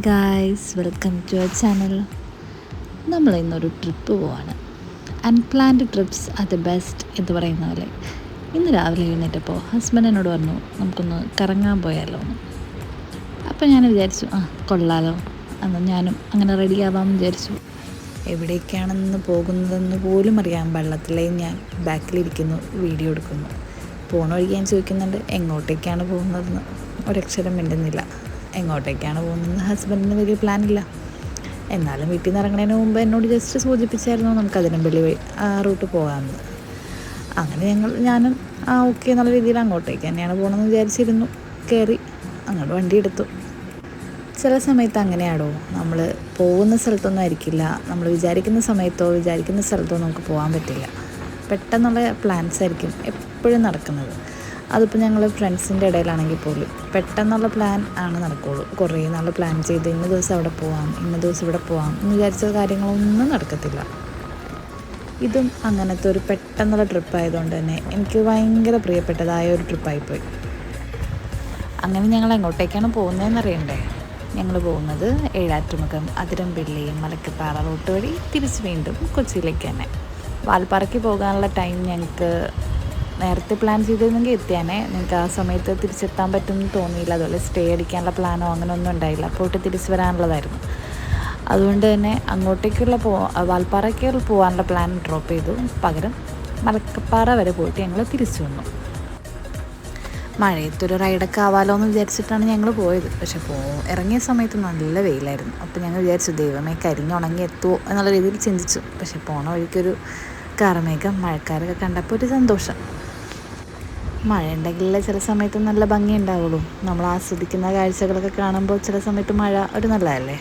Guys, welcome to our channel. നമ്മൾ ഇന്നൊരു trip പോവാണ്. Unplanned trips are the best എന്ന് പറയുന്ന പോലെ ഇന്ന് രാവിലെ എഴുന്നേറ്റപ്പോൾ ഹസ്ബൻഡ് എന്നോട് പറഞ്ഞു നമുക്കൊന്ന് കറങ്ങാൻ പോയാലോ എന്ന്. അപ്പോൾ ഞാൻ വിചാരിച്ചു കൊള്ളാലോ, അന്ന് ഞാനും അങ്ങനെ റെഡിയാവാമെന്ന് വിചാരിച്ചു. എവിടേക്കാണെന്ന് പോകുന്നതെന്ന് പോലും അറിയാൻ വെള്ളത്തിലേയും ഞാൻ ബാക്കിലിരിക്കുന്നു, വീഡിയോ എടുക്കുന്നു. പോണ വഴിക്ക് ഞാൻ ചോദിക്കുന്നുണ്ട് എങ്ങോട്ടേക്കാണ് പോകുന്നതെന്ന്. ഒരക്ഷരം മിണ്ടുന്നില്ല. എങ്ങോട്ടേക്കാണ് പോകുന്നതെന്ന് ഹസ്ബൻഡിന് വലിയ പ്ലാനില്ല. എന്നാലും വീട്ടിൽ നിന്ന് ഇറങ്ങുന്നതിന് മുമ്പ് എന്നോട് ജസ്റ്റ് സൂചിപ്പിച്ചായിരുന്നു നമുക്ക് അതിരമ്പള്ളി വഴി ആ റൂട്ട് പോകാമെന്ന്. അങ്ങനെ ഞാനും ഓക്കെ എന്നുള്ള രീതിയിൽ അങ്ങോട്ടേക്ക് തന്നെയാണ് പോകണമെന്ന് വിചാരിച്ചിരുന്നു. കയറി അങ്ങോട്ട് വണ്ടി എടുത്തു. ചില സമയത്ത് അങ്ങനെയാണോ, നമ്മൾ പോകുന്ന സ്ഥലത്തൊന്നും ആയിരിക്കില്ല നമ്മൾ വിചാരിക്കുന്ന സമയത്തോ വിചാരിക്കുന്ന സ്ഥലത്തോ നമുക്ക് പോകാൻ പറ്റില്ല. പെട്ടെന്നുള്ള പ്ലാൻസ് ആയിരിക്കും എപ്പോഴും നടക്കുന്നത്. അതിപ്പോൾ ഞങ്ങൾ ഫ്രണ്ട്സിൻ്റെ ഇടയിലാണെങ്കിൽ പോലും പെട്ടെന്നുള്ള പ്ലാൻ ആണ് നടക്കുകയുള്ളൂ. കുറേ നാൾ പ്ലാൻ ചെയ്ത് ഇന്ന ദിവസം അവിടെ പോവാം, ഇന്ന ദിവസം ഇവിടെ പോവാം എന്ന് വിചാരിച്ച കാര്യങ്ങളൊന്നും നടക്കത്തില്ല. ഇതും അങ്ങനത്തെ ഒരു പെട്ടെന്നുള്ള ട്രിപ്പായതുകൊണ്ട് തന്നെ എനിക്ക് ഭയങ്കര പ്രിയപ്പെട്ടതായ ഒരു ട്രിപ്പായിപ്പോയി. അങ്ങനെ ഞങ്ങൾ എങ്ങോട്ടേക്കാണ് പോകുന്നതെന്ന് അറിയണ്ടേ? ഞങ്ങൾ പോകുന്നത് ഏഴാറ്റുമുഖം, അതിരമ്പള്ളി, മലക്കപ്പാറ റൂട്ട് വഴി തിരിച്ച് വീണ്ടും കൊച്ചിയിലേക്ക് തന്നെ. വാൽപ്പാറയ്ക്ക് പോകാനുള്ള ടൈം ഞങ്ങൾക്ക് നേരത്തെ പ്ലാൻ ചെയ്തിരുന്നെങ്കിൽ എത്തിയാനേ. ഞങ്ങൾക്ക് ആ സമയത്ത് തിരിച്ചെത്താൻ പറ്റുമെന്ന് തോന്നിയില്ല. അതുപോലെ സ്റ്റേ അടിക്കാനുള്ള പ്ലാനോ അങ്ങനെ ഒന്നും ഉണ്ടായില്ല. പോയിട്ട് തിരിച്ച് വരാനുള്ളതായിരുന്നു. അതുകൊണ്ട് തന്നെ അങ്ങോട്ടേക്കുള്ള വാൽപ്പാറയ്ക്ക് പോകാനുള്ള പ്ലാൻ ഡ്രോപ്പ് ചെയ്തു. പകരം മലക്കപ്പാറ വരെ പോയിട്ട് ഞങ്ങൾ തിരിച്ചു വന്നു. മഴയത്തൊരു റൈഡൊക്കെ ആവാലോ എന്ന് വിചാരിച്ചിട്ടാണ് ഞങ്ങൾ പോയത്. പക്ഷെ ഇറങ്ങിയ സമയത്ത് നല്ല വെയിലായിരുന്നു. അപ്പോൾ ഞങ്ങൾ വിചാരിച്ചു ദൈവമേ കരിഞ്ഞുണങ്ങി എത്തുമോ എന്നുള്ള രീതിയിൽ ചിന്തിച്ചു. പക്ഷെ പോണ വഴിക്കൊരു കാർമേഘം, മഴക്കാരൊക്കെ കണ്ടപ്പോൾ ഒരു സന്തോഷം. മഴ ഉണ്ടെങ്കിലേ ചില സമയത്ത് നല്ല ഭംഗി ഉണ്ടാവുള്ളൂ. നമ്മൾ ആസ്വദിക്കുന്ന കാഴ്ചകളൊക്കെ കാണുമ്പോൾ ചില സമയത്ത് മഴ ഒരു നല്ലതല്ലേ.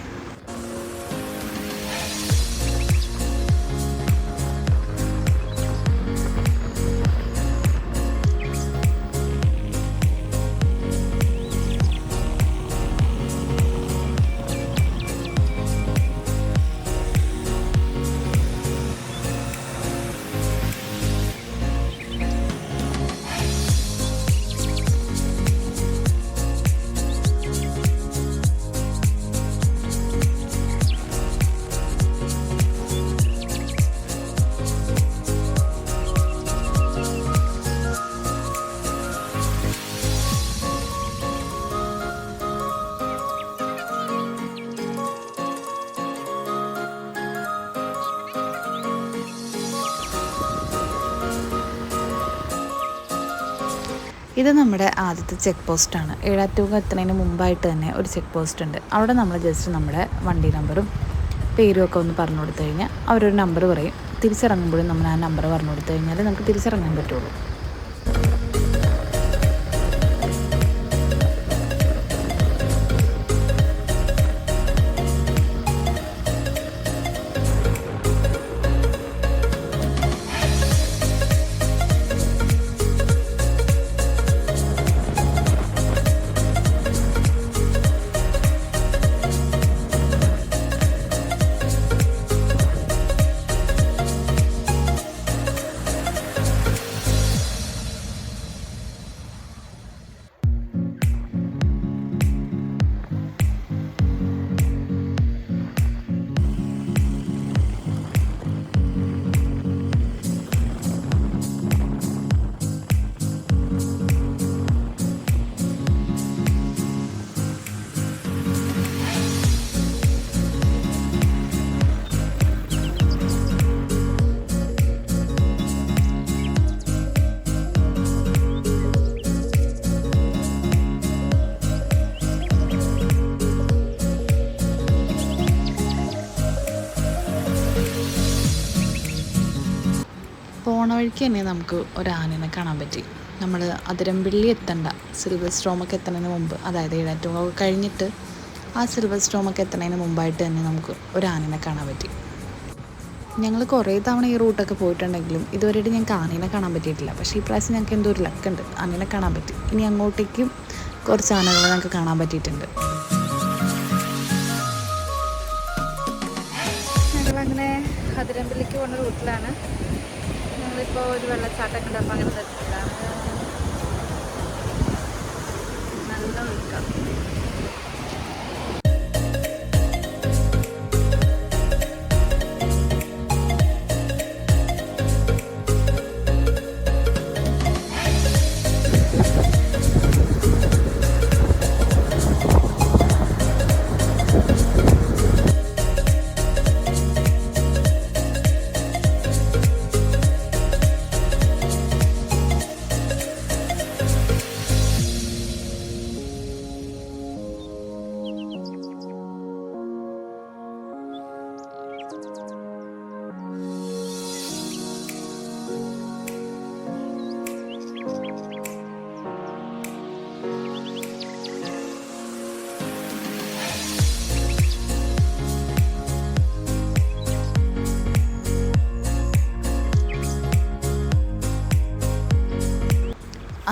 ഇത് നമ്മുടെ ആദ്യത്തെ ചെക്ക് പോസ്റ്റാണ്. ഏഴാറ്റുമുഖം എത്തുന്നതിന് മുമ്പായിട്ട് തന്നെ ഒരു ചെക്ക് പോസ്റ്റ് ഉണ്ട്. അവിടെ നമ്മൾ ജസ്റ്റ് നമ്മുടെ വണ്ടി നമ്പറും പേരും ഒക്കെ ഒന്ന് പറഞ്ഞു കൊടുത്തു കഴിഞ്ഞാൽ അവരൊരു നമ്പർ പറയും. തിരിച്ചിറങ്ങുമ്പോഴും നമ്മൾ ആ നമ്പർ പറഞ്ഞു കൊടുത്തു കഴിഞ്ഞാൽ നമുക്ക് തിരിച്ചിറങ്ങാൻ പറ്റുള്ളൂ. പോണ വഴിക്ക് തന്നെ നമുക്ക് ഒരാനനെ കാണാൻ പറ്റി. നമ്മൾ അതിരമ്പള്ളി എത്തണ്ട, സിൽവർ സ്റ്റോമൊക്കെ എത്തുന്നതിന് മുമ്പ്, അതായത് ഏഴാറ്റുമുഖം കഴിഞ്ഞിട്ട് ആ സിൽവർ സ്റ്റോമൊക്കെ എത്തുന്നതിന് മുമ്പായിട്ട് തന്നെ നമുക്ക് ഒരാനനെ കാണാൻ പറ്റി. ഞങ്ങൾ കുറേ തവണ ഈ റൂട്ടൊക്കെ പോയിട്ടുണ്ടെങ്കിലും ഇതുവരെയായിട്ട് ഞങ്ങൾക്ക് ആനേനെ കാണാൻ പറ്റിയിട്ടില്ല. പക്ഷേ ഈ പ്രാവശ്യം ഞങ്ങൾക്ക് എന്തോ ഒരു ലക്കുണ്ട്, ആനേനെ കാണാൻ പറ്റി. ഇനി അങ്ങോട്ടേക്കും കുറച്ച് ആനകളെ ഞങ്ങൾക്ക് കാണാൻ പറ്റിയിട്ടുണ്ട്. ഞങ്ങളങ്ങനെ അതിരമ്പള്ളിക്ക് പോകുന്ന റൂട്ടിലാണ്. ഞങ്ങളിപ്പോൾ ഒരു വെള്ളച്ചാട്ടമൊക്കെ ഉണ്ട്, അപ്പോൾ അങ്ങനെ നിർത്തിയതാണ്. നല്ല ഒഴുക്കാണ്.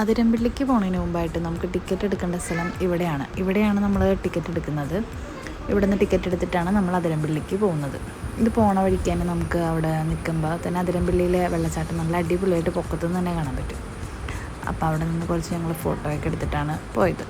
അതിരമ്പള്ളിക്ക് പോകുന്നതിന് മുമ്പായിട്ട് നമുക്ക് ടിക്കറ്റ് എടുക്കേണ്ട സ്ഥലം ഇവിടെയാണ് നമ്മൾ ടിക്കറ്റ് എടുക്കുന്നത്. ഇവിടെ നിന്ന് ടിക്കറ്റ് എടുത്തിട്ടാണ് നമ്മൾ അതിരമ്പള്ളിക്ക് പോകുന്നത്. ഇത് പോണ വഴിക്ക് തന്നെ നമുക്ക് അവിടെ നിൽക്കുമ്പോൾ തന്നെ അതിരമ്പള്ളിയിലെ വെള്ളച്ചാട്ടം നല്ല അടിപൊളിയായിട്ട് പൊക്കത്തുനിന്ന് തന്നെ കാണാൻ പറ്റും. അപ്പോൾ അവിടെ നിന്ന് കുറച്ച് ഞങ്ങൾ ഫോട്ടോയൊക്കെ എടുത്തിട്ടാണ് പോയത്.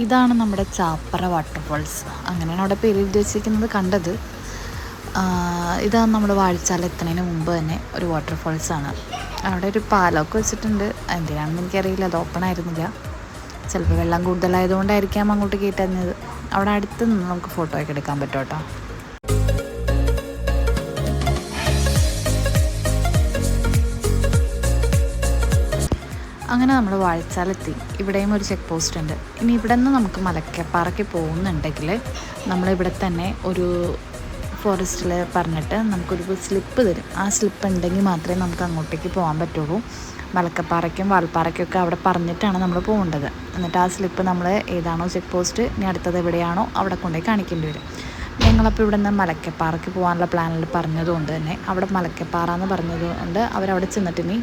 ഇതാണ് നമ്മുടെ ചാപ്പറ വാട്ടർഫോൾസ്, അങ്ങനെയാണ് അവിടെ പേര് ഉദ്ദേശിക്കുന്നത് കണ്ടത്. ഇതാണ് നമ്മുടെ വാഴച്ചാൽ എത്തുന്നതിന് മുമ്പ് തന്നെ ഒരു വാട്ടർഫോൾസാണ്. അവിടെ ഒരു പാലമൊക്കെ വെച്ചിട്ടുണ്ട്, എന്തിനാണെന്ന് എനിക്കറിയില്ല, അത് ഓപ്പൺ ആയിരുന്നില്ല. ചിലപ്പോൾ വെള്ളം കൂടുതലായതുകൊണ്ടായിരിക്കാം അങ്ങോട്ട് കയറ്റുന്നത്. അവിടെ അടുത്ത് നിന്ന് നമുക്ക് ഫോട്ടോ ഒക്കെ എടുക്കാൻ പറ്റും കേട്ടോ. അങ്ങനെ നമ്മൾ വാഴച്ചാലെത്തി. ഇവിടെയും ഒരു ചെക്ക് പോസ്റ്റ് ഉണ്ട്. ഇനി ഇവിടെ നിന്ന് നമുക്ക് മലക്കപ്പാറയ്ക്ക് പോകുന്നുണ്ടെങ്കിൽ നമ്മളിവിടെ തന്നെ ഒരു ഫോറസ്റ്റിൽ പറഞ്ഞിട്ട് നമുക്കൊരു സ്ലിപ്പ് തരും. ആ സ്ലിപ്പ് ഉണ്ടെങ്കിൽ മാത്രമേ നമുക്ക് അങ്ങോട്ടേക്ക് പോകാൻ പറ്റുള്ളൂ. മലക്കപ്പാറയ്ക്കും വാൽപ്പാറയ്ക്കൊക്കെ അവിടെ പറഞ്ഞിട്ടാണ് നമ്മൾ പോകേണ്ടത്. എന്നിട്ട് ആ സ്ലിപ്പ് നമ്മൾ ഏതാണോ ചെക്ക് പോസ്റ്റ് ഇനി അടുത്തത് എവിടെയാണോ അവിടെ കൊണ്ടുപോയി കാണിക്കേണ്ടി വരും. ഞങ്ങളപ്പോൾ ഇവിടെ നിന്ന് മലക്കപ്പാറയ്ക്ക് പോകാനുള്ള പ്ലാനിൽ പറഞ്ഞതുകൊണ്ട് തന്നെ അവിടെ മലക്കപ്പാറ എന്ന് പറഞ്ഞതുകൊണ്ട് അവരവിടെ ചെന്നിട്ട് ഇനി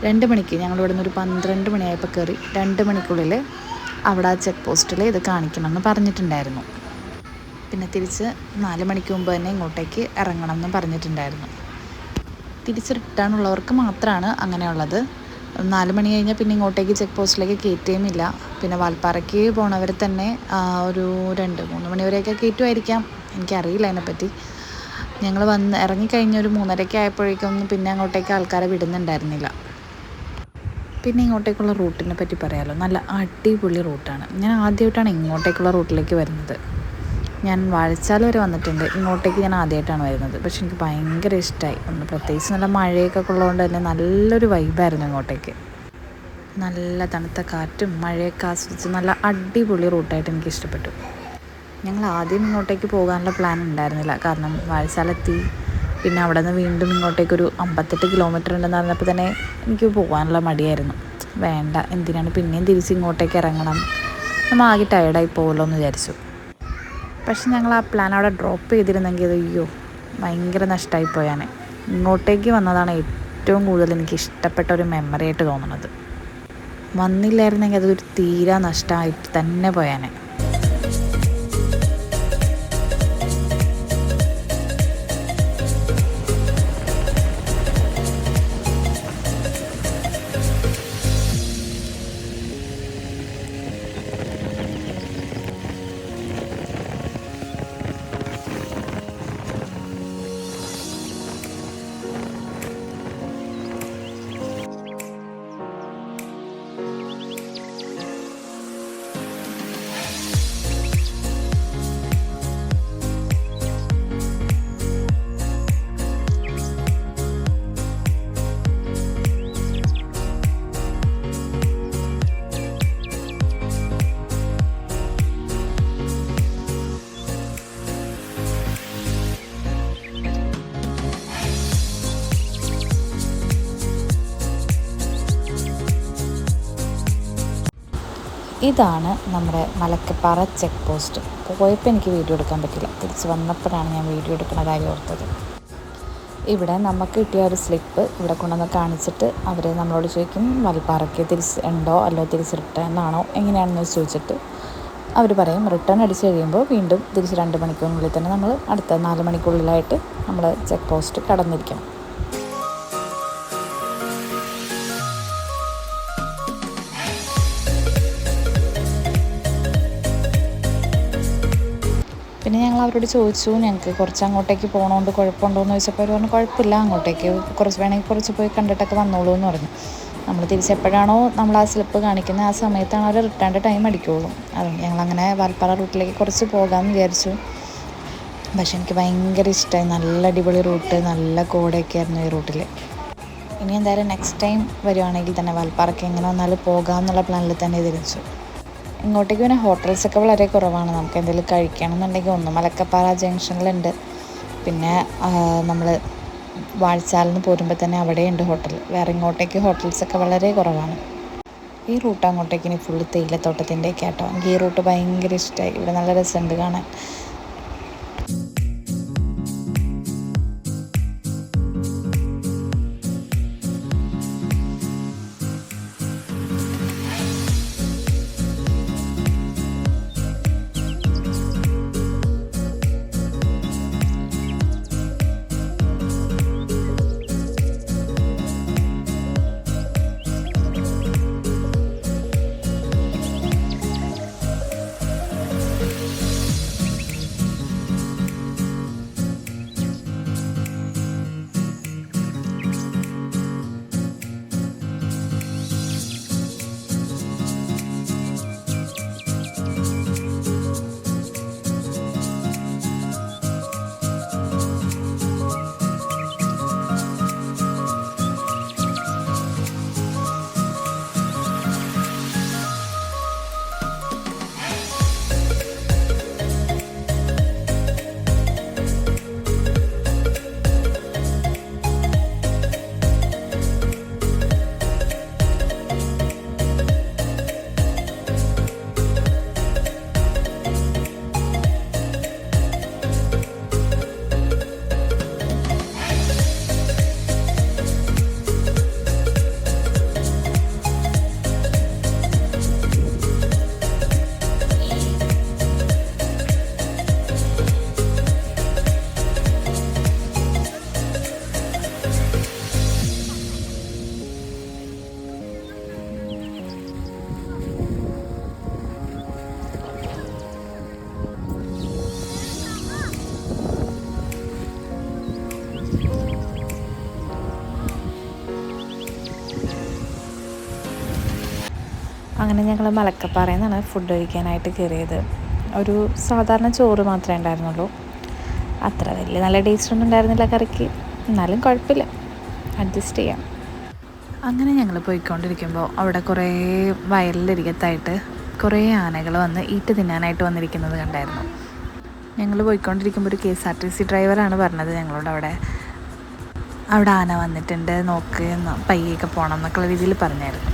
2 മണിക്ക് ഞങ്ങളിവിടെ നിന്ന് ഒരു 12 മണിയായപ്പോൾ കയറി 2 മണിക്കുള്ളിൽ അവിടെ ആ ചെക്ക് പോസ്റ്റിൽ ഇത് കാണിക്കണമെന്ന് പറഞ്ഞിട്ടുണ്ടായിരുന്നു. പിന്നെ തിരിച്ച് 4 മണിക്ക് മുമ്പ് തന്നെ ഇങ്ങോട്ടേക്ക് ഇറങ്ങണം എന്നും പറഞ്ഞിട്ടുണ്ടായിരുന്നു. തിരിച്ച് റിട്ടേണുള്ളവർക്ക് മാത്രമാണ് അങ്ങനെയുള്ളത്. 4 മണി കഴിഞ്ഞാൽ പിന്നെ ഇങ്ങോട്ടേക്ക് ചെക്ക് പോസ്റ്റിലേക്ക് കയറ്റുകയുമില്ല. പിന്നെ വാൽപ്പാറയ്ക്ക് പോണവർ തന്നെ ഒരു 2-3 മണി വരെയൊക്കെ കയറ്റുമായിരിക്കാം, എനിക്കറിയില്ല അതിനെപ്പറ്റി. ഞങ്ങൾ ഇറങ്ങിക്കഴിഞ്ഞ ഒരു 3:30 ആയപ്പോഴേക്കൊന്നും പിന്നെ അങ്ങോട്ടേക്ക് ആൾക്കാരെ വിടുന്നുണ്ടായിരുന്നില്ല. പിന്നെ ഇങ്ങോട്ടേക്കുള്ള റൂട്ടിനെ പറ്റി പറയാമല്ലോ, നല്ല അടിപൊളി റൂട്ടാണ്. ഞാൻ ആദ്യമായിട്ടാണ് ഇങ്ങോട്ടേക്കുള്ള റൂട്ടിലേക്ക് വരുന്നത്. ഞാൻ വാഴച്ചാൽ വരെ വന്നിട്ടുണ്ട്, ഇങ്ങോട്ടേക്ക് ഞാൻ ആദ്യമായിട്ടാണ് വരുന്നത്. പക്ഷെ എനിക്ക് ഭയങ്കര ഇഷ്ടമായി. പ്രത്യേകിച്ച് നല്ല മഴയൊക്കെ ഉള്ളതുകൊണ്ട് തന്നെ നല്ലൊരു വൈബായിരുന്നു ഇങ്ങോട്ടേക്ക്. നല്ല തണുത്ത കാറ്റും മഴയൊക്കെ ആസ്വദിച്ച് നല്ല അടിപൊളി റൂട്ടായിട്ട് എനിക്ക് ഇഷ്ടപ്പെട്ടു. ഞങ്ങൾ ആദ്യം ഇങ്ങോട്ടേക്ക് പോകാനുള്ള പ്ലാൻ ഉണ്ടായിരുന്നില്ല, കാരണം വാഴച്ചാലെത്തി. പിന്നെ അവിടെ നിന്ന് വീണ്ടും ഇങ്ങോട്ടേക്കൊരു 58 കിലോമീറ്റർ ഉണ്ടെന്ന് പറഞ്ഞപ്പോൾ തന്നെ എനിക്ക് പോകാനുള്ള മടിയായിരുന്നു. വേണ്ട, എന്തിനാണ് പിന്നെയും തിരിച്ച് ഇങ്ങോട്ടേക്ക് ഇറങ്ങണം, നമ്മൾ ആകെ ടയർഡായി പോകുമല്ലോ എന്ന് വിചാരിച്ചു. പക്ഷെ ഞങ്ങൾ ആ പ്ലാൻ അവിടെ ഡ്രോപ്പ് ചെയ്തിരുന്നെങ്കിൽ അയ്യോ ഭയങ്കര നഷ്ടമായി പോയാനെ. ഇങ്ങോട്ടേക്ക് വന്നതാണ് ഏറ്റവും കൂടുതൽ എനിക്ക് ഇഷ്ടപ്പെട്ട ഒരു മെമ്മറി ആയിട്ട് തോന്നുന്നത്. വന്നില്ലായിരുന്നെങ്കിൽ അതൊരു തീരാ നഷ്ടമായിട്ട് തന്നെ പോയാനെ. ഇതാണ് നമ്മുടെ മലക്കപ്പാറ ചെക്ക് പോസ്റ്റ്. പോയപ്പോൾ എനിക്ക് വീഡിയോ എടുക്കാൻ പറ്റില്ല, തിരിച്ച് വന്നപ്പോഴാണ് ഞാൻ വീഡിയോ എടുക്കുന്ന കാര്യം ഓർത്തത്. ഇവിടെ നമുക്ക് കിട്ടിയ ഒരു സ്ലിപ്പ് ഇവിടെ കൊണ്ടുവന്ന് കാണിച്ചിട്ട് അവർ നമ്മളോട് ചോദിക്കും വാൽപ്പാറയ്ക്ക് തിരിച്ച് ഉണ്ടോ അല്ലോ തിരിച്ച് റിട്ടേൺ ആണോ എങ്ങനെയാണെന്ന് ചോദിച്ചിട്ട് അവർ പറയും റിട്ടേൺ അടിച്ച് കഴിയുമ്പോൾ വീണ്ടും തിരിച്ച് 2 മണിക്കൂറിനുള്ളിൽ തന്നെ നമ്മൾ അടുത്ത 4 മണിക്കുള്ളിലായിട്ട് നമ്മൾ ചെക്ക് പോസ്റ്റ് കടന്നിരിക്കണം. പിന്നെ ഞങ്ങൾ അവരോട് ചോദിച്ചു ഞങ്ങൾക്ക് കുറച്ച് അങ്ങോട്ടേക്ക് പോകണോണ്ട് കുഴപ്പമുണ്ടോ എന്ന് ചോദിച്ചപ്പോൾ അവർ പറഞ്ഞു കുഴപ്പമില്ല, അങ്ങോട്ടേക്ക് വേണമെങ്കിൽ കുറച്ച് പോയി കണ്ടിട്ടൊക്കെ വന്നോളൂ എന്ന് പറഞ്ഞു. നമ്മൾ തിരിച്ചെപ്പോഴാണോ നമ്മൾ ആ സ്ലിപ്പ് കാണിക്കുന്നത് ആ സമയത്താണ് അവർ റിട്ടേൺ ടൈം അടിക്കുകയുള്ളൂ. അതുകൊണ്ട് ഞങ്ങളങ്ങനെ വാൽപ്പാറ റൂട്ടിലേക്ക് കുറച്ച് പോകാമെന്ന് വിചാരിച്ചു. പക്ഷെ എനിക്ക് ഭയങ്കര ഇഷ്ടമായി, നല്ല അടിപൊളി റൂട്ട്, നല്ല കോടയൊക്കെ ആയിരുന്നു ഈ റൂട്ടിൽ. ഇനി എന്തായാലും നെക്സ്റ്റ് ടൈം വരുവാണെങ്കിൽ തന്നെ വാൽപ്പാറയ്ക്ക് എങ്ങനെ വന്നാലും പോകാമെന്നുള്ള പ്ലാനിൽ തന്നെ തിരിച്ചു. ഇങ്ങോട്ടേക്ക് പിന്നെ ഹോട്ടൽസൊക്കെ വളരെ കുറവാണ്. നമുക്ക് എന്തെങ്കിലും കഴിക്കണം എന്നുണ്ടെങ്കിൽ ഒന്ന് മലക്കപ്പാറ ജംഗ്ഷനിലുണ്ട്, പിന്നെ നമ്മൾ വാഴച്ചാലിൽ നിന്ന് പോരുമ്പോൾ തന്നെ അവിടെയുണ്ട് ഹോട്ടൽ. വേറെ ഇങ്ങോട്ടേക്ക് ഹോട്ടൽസൊക്കെ വളരെ കുറവാണ്. ഈ റൂട്ട് അങ്ങോട്ടേക്ക് ഇനി ഫുള്ള് തേയിലത്തോട്ടത്തിൻ്റെയൊക്കെ കേട്ടോ. എനിക്ക് ഈ റൂട്ട് ഭയങ്കര ഇഷ്ടമായി. ഇവിടെ നല്ല രസമുണ്ട് കാണാൻ. അങ്ങനെ ഞങ്ങൾ മലക്കപ്പാറയിൽ നിന്നാണ് ഫുഡ് കഴിക്കാനായിട്ട് കയറിയത്. ഒരു സാധാരണ ചോറ് മാത്രമേ ഉണ്ടായിരുന്നുള്ളൂ. അത്ര വലിയ നല്ല ടേസ്റ്റ് ഒന്നും ഉണ്ടായിരുന്നില്ല കറിക്ക്, എന്നാലും കുഴപ്പമില്ല, അഡ്ജസ്റ്റ് ചെയ്യാം. അങ്ങനെ ഞങ്ങൾ പോയിക്കൊണ്ടിരിക്കുമ്പോൾ അവിടെ കുറേ വയലിലരികത്തായിട്ട് കുറേ ആനകൾ വന്ന് ഈറ്റ് തിന്നാനായിട്ട് വന്നിരിക്കുന്നത് കണ്ടായിരുന്നു. ഞങ്ങൾ പോയിക്കൊണ്ടിരിക്കുമ്പോൾ ഒരു KSRTC ഡ്രൈവറാണ് പറഞ്ഞത് ഞങ്ങളോട് അവിടെ ആന വന്നിട്ടുണ്ട്, നോക്ക് പയ്യൊക്കെ പോകണം എന്നൊക്കെയുള്ള രീതിയിൽ പറഞ്ഞായിരുന്നു.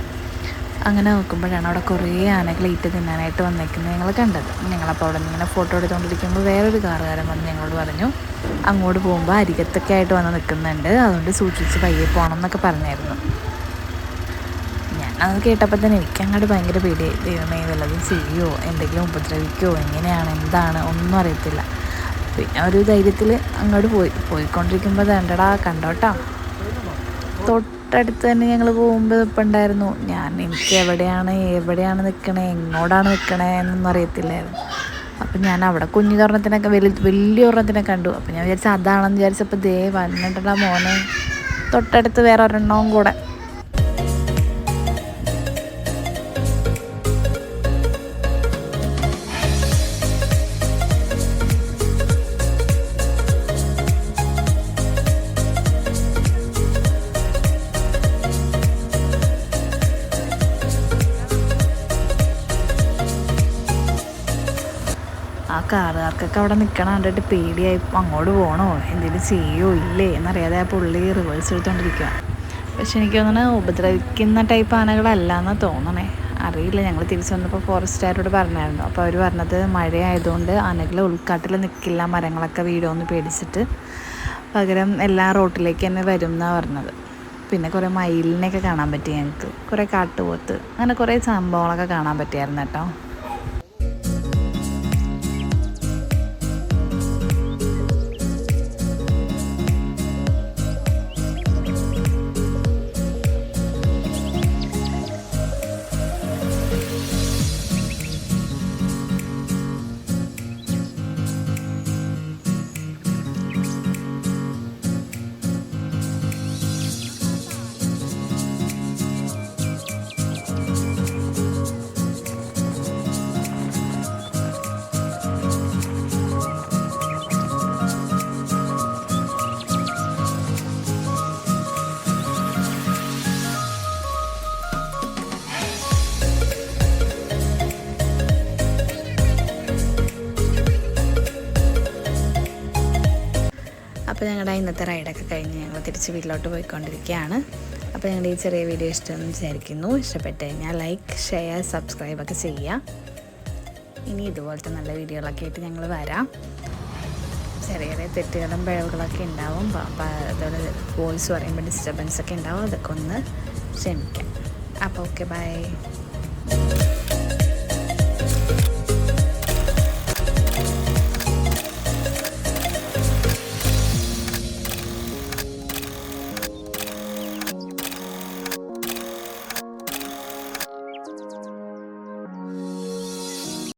അങ്ങനെ നോക്കുമ്പോഴാണ് അവിടെ കുറേ ആനകൾ ഈറ്റ് തിന്നാനായിട്ട് വന്നേക്കുന്നത് ഞങ്ങൾ കണ്ടത്. ഞങ്ങളപ്പോൾ അവിടെ നിന്ന് ഇങ്ങനെ ഫോട്ടോ എടുത്തുകൊണ്ടിരിക്കുമ്പോൾ വേറൊരു കാറുകാരൻ വന്ന് ഞങ്ങളോട് പറഞ്ഞു അങ്ങോട്ട് പോകുമ്പോൾ അരികത്തൊക്കെ ആയിട്ട് വന്ന് നിൽക്കുന്നുണ്ട്, അതുകൊണ്ട് സൂക്ഷിച്ച് പയ്യെ പോകണം എന്നൊക്കെ പറഞ്ഞായിരുന്നു. ഞാനത് കേട്ടപ്പോൾ തന്നെ എനിക്കങ്ങോട്ട് ഭയങ്കര പേടിയായി. ദൈവമേ വല്ലതും ചെയ്യുമോ, എന്തെങ്കിലും ഉപദ്രവിക്കുമോ, എങ്ങനെയാണ് എന്താണ് ഒന്നും അറിയത്തില്ല. പിന്നെ ഒരു ധൈര്യത്തിൽ അങ്ങോട്ട് പോയിക്കൊണ്ടിരിക്കുമ്പോൾ വേണ്ടടാ കണ്ടോട്ടാ തൊട്ടടുത്ത് തന്നെ ഞങ്ങൾ പോകുമ്പോൾ ഇപ്പം ഉണ്ടായിരുന്നു. എനിക്ക് എവിടെയാണ് നിൽക്കണേ, എങ്ങോട്ടാണ് നിൽക്കണേ എന്നൊന്നും അറിയത്തില്ലായിരുന്നു. അപ്പം ഞാൻ അവിടെ കുഞ്ഞിതൊരെണ്ണത്തിനൊക്കെ വലിയ ഒരെണ്ണത്തിനെ കണ്ടു. അപ്പം ഞാൻ വിചാരിച്ചു അതാണെന്ന് വിചാരിച്ചപ്പോൾ ദേ വന്നിട്ടുള്ള മോനെ തൊട്ടടുത്ത് വേറെ ഒരെണ്ണവും കൂടെ. ആ കാറുകാർക്കൊക്കെ അവിടെ നിൽക്കണ കണ്ടിട്ട് പേടിയായി. അങ്ങോട്ട് പോകണോ, എന്തെങ്കിലും ചെയ്യുമോ ഇല്ലേ എന്നറിയാതെ ആ പുള്ളി റിവേഴ്സ് എടുത്തുകൊണ്ടിരിക്കുക. പക്ഷെ എനിക്ക് തോന്നുന്നത് ഉപദ്രവിക്കുന്ന ടൈപ്പ് ആനകളല്ല എന്നാണ് തോന്നണേ, അറിയില്ല. ഞങ്ങൾ തിരിച്ചു വന്നപ്പോൾ ഫോറസ്റ്റുകാരോട് പറഞ്ഞായിരുന്നു. അപ്പോൾ അവർ പറഞ്ഞത് മഴയായതുകൊണ്ട് ആനകൾ ഉൾക്കാട്ടിൽ നിൽക്കില്ല, മരങ്ങളൊക്കെ വീഴുമെന്ന് പേടിച്ചിട്ട് പകരം എല്ലാ റോട്ടിലേക്ക് തന്നെ വരും എന്നാണ് പറഞ്ഞത്. പിന്നെ കുറേ മയിലിനെയൊക്കെ കാണാൻ പറ്റി ഞങ്ങൾക്ക്, കുറേ കാട്ടുപോത്ത്, അങ്ങനെ കുറേ സംഭവങ്ങളൊക്കെ കാണാൻ പറ്റിയായിരുന്നു കേട്ടോ. അപ്പോൾ ഞങ്ങളുടെ ഇന്നത്തെ റൈഡൊക്കെ കഴിഞ്ഞ് ഞങ്ങൾ തിരിച്ച് വീട്ടിലോട്ട് പോയിക്കൊണ്ടിരിക്കുകയാണ്. അപ്പോൾ ഞങ്ങളുടെ ഈ ചെറിയ വീഡിയോ ഇഷ്ടമെന്ന് വിചാരിക്കുന്നു. ഇഷ്ടപ്പെട്ട് കഴിഞ്ഞാൽ ലൈക്ക്, ഷെയർ, സബ്സ്ക്രൈബൊക്കെ ചെയ്യുക. ഇനി ഇതുപോലത്തെ നല്ല വീഡിയോകളൊക്കെ ആയിട്ട് ഞങ്ങൾ വരാം. ചെറിയ ചെറിയ തെറ്റുകളും പിഴവുകളൊക്കെ ഉണ്ടാവും. അതുപോലെ വോയിസ് പറയുമ്പോൾ ഡിസ്റ്റർബൻസൊക്കെ ഉണ്ടാവും. അതൊക്കെ ഒന്ന് ക്ഷമിക്കാം. അപ്പോൾ ഓക്കെ, ബൈ.